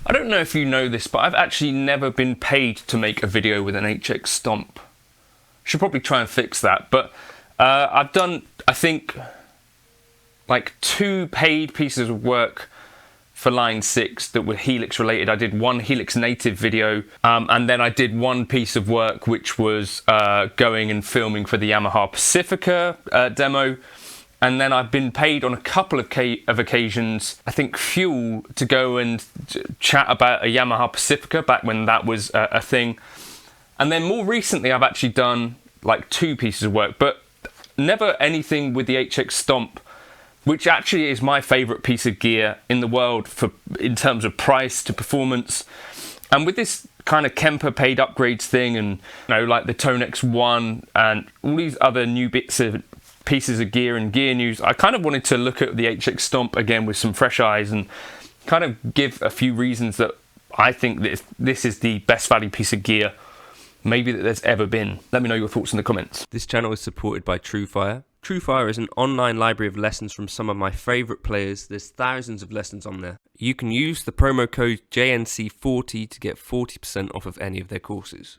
I don't know if you know this, but I've actually never been paid to make a video with an HX Stomp. Should probably try and fix that, but I've done, I think, like 2 paid pieces of work for Line 6 that were Helix related. I did one Helix native video, and then I did one piece of work which was going and filming for the Yamaha Pacifica demo. And then I've been paid on a couple of occasions, I think Fuel, to go and chat about a Yamaha Pacifica back when that was a thing. And then more recently I've actually done like 2 pieces of work, but never anything with the HX Stomp, which actually is my favourite piece of gear in the world in terms of price to performance. And with this kind of Kemper paid upgrades thing, and like the Tone X1 and all these other new pieces of gear and gear news, I kind of wanted to look at the HX Stomp again with some fresh eyes and kind of give a few reasons that I think that this is the best value piece of gear maybe that there's ever been. Let me know your thoughts in the comments. This channel is supported by TrueFire. TrueFire is an online library of lessons from some of my favourite players. There's thousands of lessons on there. You can use the promo code JNC40 to get 40% off of any of their courses.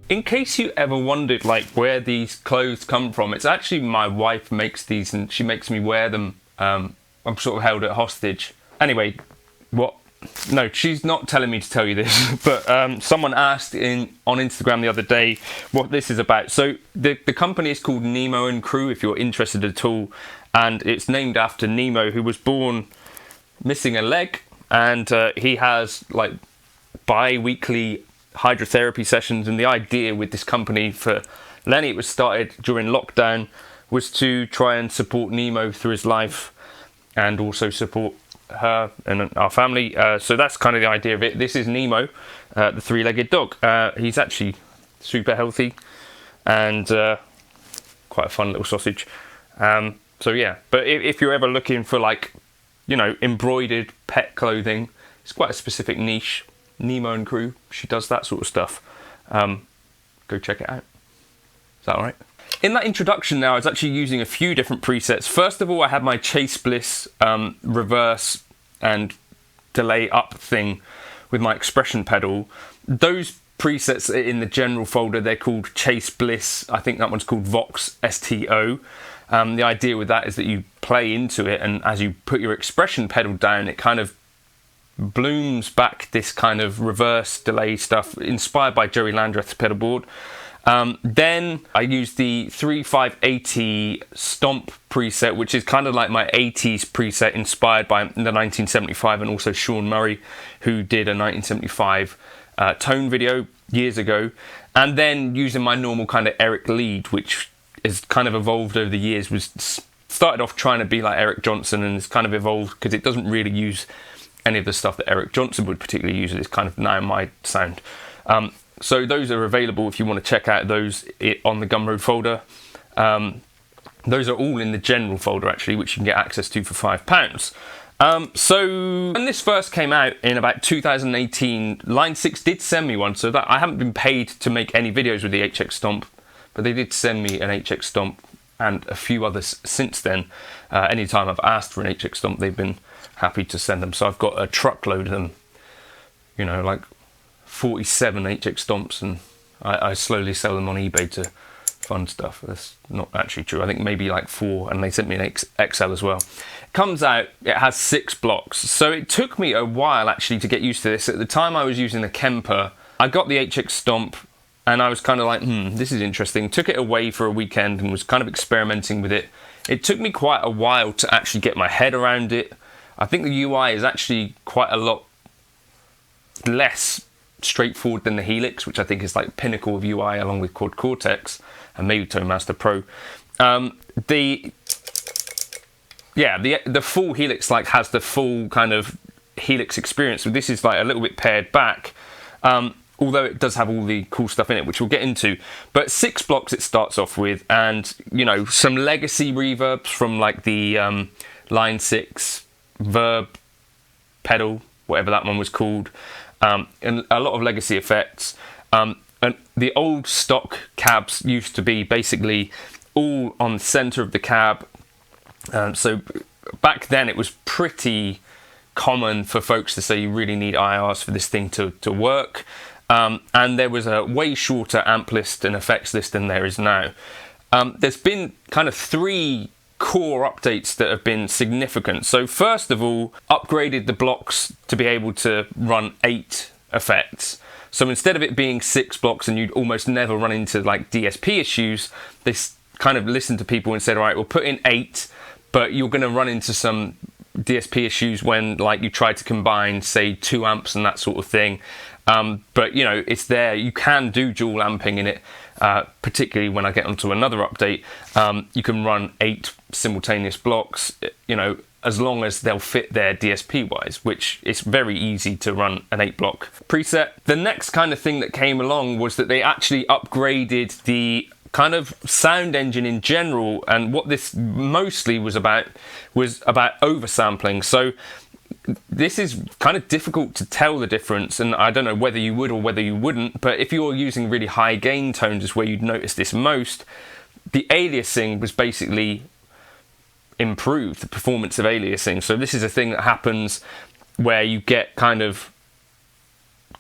In case you ever wondered like where these clothes come from, it's actually my wife makes these and she makes me wear them. I'm sort of held at hostage. Anyway, what? No, she's not telling me to tell you this, but someone asked on Instagram the other day what this is about. So the company is called Nemo and Crew, if you're interested at all, and it's named after Nemo, who was born missing a leg, and he has like bi-weekly hydrotherapy sessions. And the idea with this company for Lenny, it was started during lockdown, was to try and support Nemo through his life and also support her and our family. So that's kind of the idea of it. This is Nemo, the three-legged dog. He's actually super healthy, and quite a fun little sausage. So yeah, but if you're ever looking for like, you know, embroidered pet clothing, it's quite a specific niche. Nemo and Crew, she does that sort of stuff. Go check it out. Is that all right? In that introduction now, I was actually using a few different presets. First of all, I had my Chase Bliss reverse and delay up thing with my expression pedal. Those presets are in the general folder. They're called Chase Bliss. I think that one's called Vox STO. The idea with that is that you play into it, and as you put your expression pedal down, it kind of blooms back this kind of reverse delay stuff inspired by Jerry Landreth's pedal board. Then I used the 3580 Stomp preset, which is kind of like my 80s preset inspired by the 1975 and also Sean Murray, who did a 1975 tone video years ago. And then using my normal kind of Eric lead, which has kind of evolved over the years, was started off trying to be like Eric Johnson, and it's kind of evolved because it doesn't really use any of the stuff that Eric Johnson would particularly use. It's kind of now my sound. So those are available if you want to check out those on the Gumroad folder. Those are all in the general folder actually, which you can get access to for £5. So when this first came out in about 2018, Line 6 did send me one, so that I haven't been paid to make any videos with the HX Stomp, but they did send me an HX Stomp and a few others since then. Anytime I've asked for an HX Stomp, they've been happy to send them. So I've got a truckload of them, you know, like 47 HX Stomps, and I slowly sell them on eBay to fund stuff. That's not actually true. I think maybe like 4, and they sent me an XL as well. It comes out, it has 6 blocks. So it took me a while actually to get used to this. At the time I was using the Kemper, I got the HX Stomp, and I was kind of like, this is interesting. Took it away for a weekend and was kind of experimenting with it. It took me quite a while to actually get my head around it. I think the UI is actually quite a lot less straightforward than the Helix, which I think is like pinnacle of UI along with Quad Cortex and maybe Tone Master Pro. The full Helix like has the full kind of Helix experience. So this is like a little bit pared back, although it does have all the cool stuff in it, which we'll get into. But 6 blocks it starts off with, and you know, some legacy reverbs from like the Line 6 Verb pedal, whatever that one was called. And a lot of legacy effects. And the old stock cabs used to be basically all on the center of the cab. So back then it was pretty common for folks to say you really need IRs for this thing to work. And there was a way shorter amp list and effects list than there is now. There's been kind of 3 core updates that have been significant. So first of all, upgraded the blocks to be able to run 8 effects. So instead of it being 6 blocks and you'd almost never run into like DSP issues, they kind of listened to people and said, all right, we'll put in 8, but you're going to run into some DSP issues when like you try to combine say 2 amps and that sort of thing. But you know, it's there. You can do dual amping in it. Particularly when I get onto another update, you can run 8 simultaneous blocks, you know, as long as they'll fit their DSP wise, which it's very easy to run an 8 block preset. The next kind of thing that came along was that they actually upgraded the kind of sound engine in general, and what this mostly was about oversampling. So this is kind of difficult to tell the difference, and I don't know whether you would or whether you wouldn't, but if you're using really high gain tones is where you'd notice this most. The aliasing was basically improved, the performance of aliasing. So this is a thing that happens where you get kind of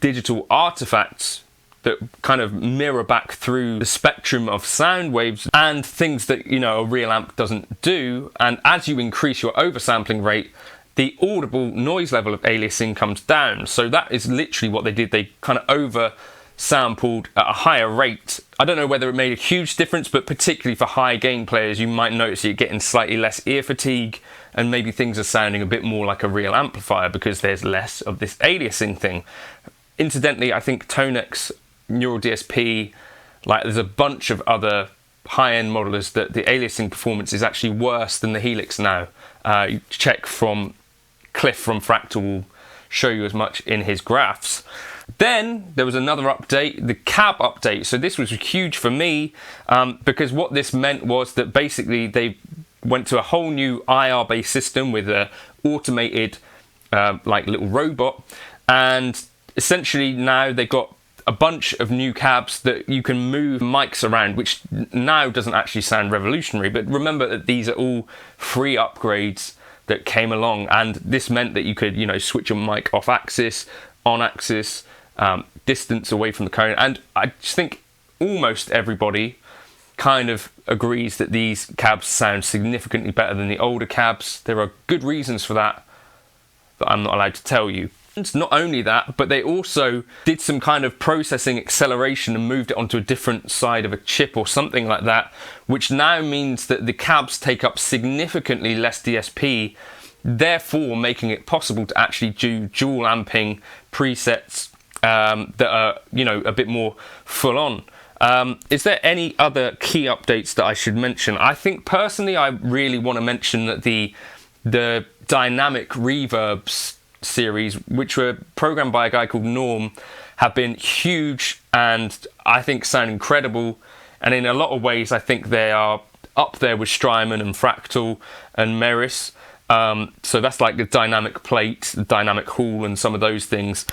digital artifacts that kind of mirror back through the spectrum of sound waves and things that, you know, a real amp doesn't do. And as you increase your oversampling rate, the audible noise level of aliasing comes down. So that is literally what they did. They kind of over-sampled at a higher rate. I don't know whether it made a huge difference, but particularly for high gain players, you might notice you're getting slightly less ear fatigue, and maybe things are sounding a bit more like a real amplifier because there's less of this aliasing thing. Incidentally, I think Tonex, Neural DSP, like there's a bunch of other high-end modelers that the aliasing performance is actually worse than the Helix now. You check from Cliff from Fractal will show you as much in his graphs. Then there was another update, the cab update. So this was huge for me because what this meant was that basically they went to a whole new IR based system with a automated like little robot, and essentially now they've got a bunch of new cabs that you can move mics around, which now doesn't actually sound revolutionary, but remember that these are all free upgrades that came along, and this meant that you could, you know, switch your mic off axis, on axis, distance away from the cone, and I just think almost everybody kind of agrees that these cabs sound significantly better than the older cabs. There are good reasons for that I'm not allowed to tell you. And not only that, but they also did some kind of processing acceleration and moved it onto a different side of a chip or something like that, which now means that the cabs take up significantly less DSP, therefore making it possible to actually do dual amping presets that are, you know, a bit more full on. Is there any other key updates that I should mention? I think personally I really want to mention that the dynamic reverbs series, which were programmed by a guy called Norm, have been huge and I think sound incredible, and in a lot of ways I think they are up there with Strymon and Fractal and Meris. So that's like the dynamic plate, the dynamic hall and some of those things.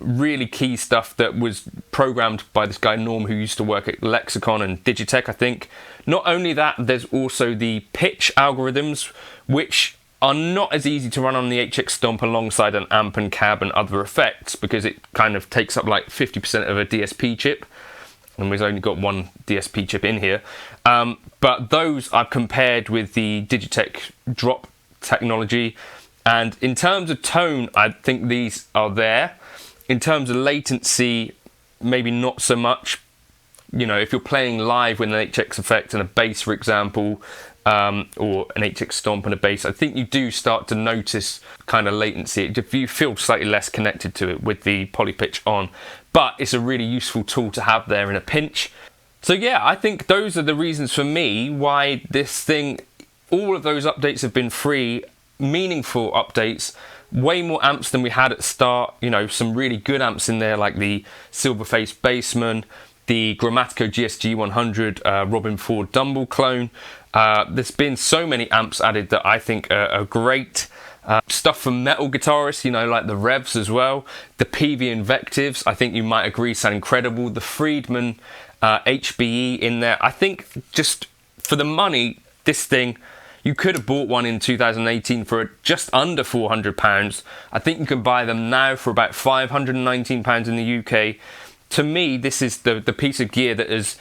Really key stuff that was programmed by this guy Norm, who used to work at Lexicon and Digitech, I think. Not only that, there's also the pitch algorithms, which are not as easy to run on the HX Stomp alongside an amp and cab and other effects, because it kind of takes up like 50% of a DSP chip, and we've only got one DSP chip in here. But those are compared with the Digitech drop technology, and in terms of tone, I think these are there. In terms of latency, maybe not so much. You know, if you're playing live with an HX effect and a bass, for example, or an HX Stomp and a bass, I think you do start to notice kind of latency. You feel slightly less connected to it with the poly pitch on, but it's a really useful tool to have there in a pinch. So yeah, I think those are the reasons for me why this thing, all of those updates have been free, meaningful updates, way more amps than we had at the start. You know, some really good amps in there like the Silverface Bassman, the Grammatico GSG 100 Robin Ford Dumble clone. There's been so many amps added that I think are great. Stuff from metal guitarists, you know, like the Revs as well. The PV Invectives, I think you might agree, sound incredible. The Friedman HBE in there. I think just for the money, this thing, you could have bought one in 2018 for just under £400. I think you can buy them now for about £519 in the UK. To me, this is the piece of gear that has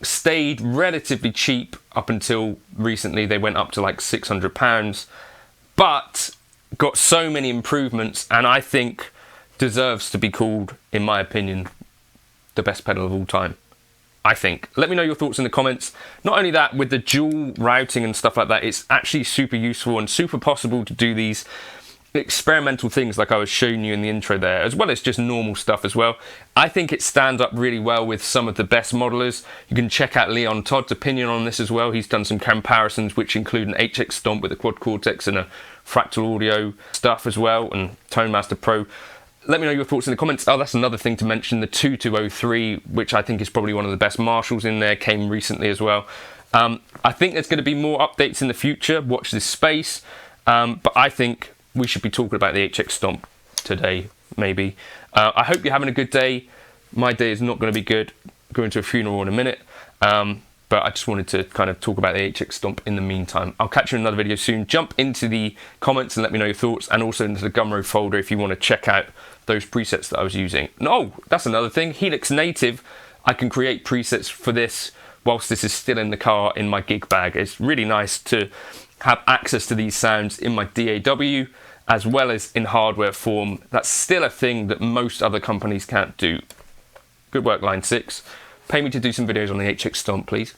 stayed relatively cheap up until recently. They went up to like £600, but got so many improvements, and I think deserves to be called, in my opinion, the best pedal of all time. I think. Let me know your thoughts in the comments. Not only that, with the dual routing and stuff like that, it's actually super useful and super possible to do these experimental things like I was showing you in the intro there, as well as just normal stuff as well. I think it stands up really well with some of the best modelers. You can check out Leon Todd's opinion on this as well. He's done some comparisons which include an HX Stomp with a Quad Cortex and a Fractal Audio stuff as well, and Tone Master Pro. Let me know your thoughts in the comments. Oh, that's another thing to mention, the 2203, which I think is probably one of the best Marshalls in there, came recently as well. I think there's going to be more updates in the future. Watch this space. But I think we should be talking about the HX Stomp today, maybe. I hope you're having a good day. My day is not going to be good. I'm going to a funeral in a minute. But I just wanted to kind of talk about the HX Stomp in the meantime. I'll catch you in another video soon. Jump into the comments and let me know your thoughts, and also into the Gumroad folder if you want to check out those presets that I was using. No, that's another thing. Helix Native, I can create presets for this whilst this is still in the car in my gig bag. It's really nice to have access to these sounds in my DAW as well as in hardware form. That's still a thing that most other companies can't do. Good work, Line 6. Pay me to do some videos on the HX Stomp, please.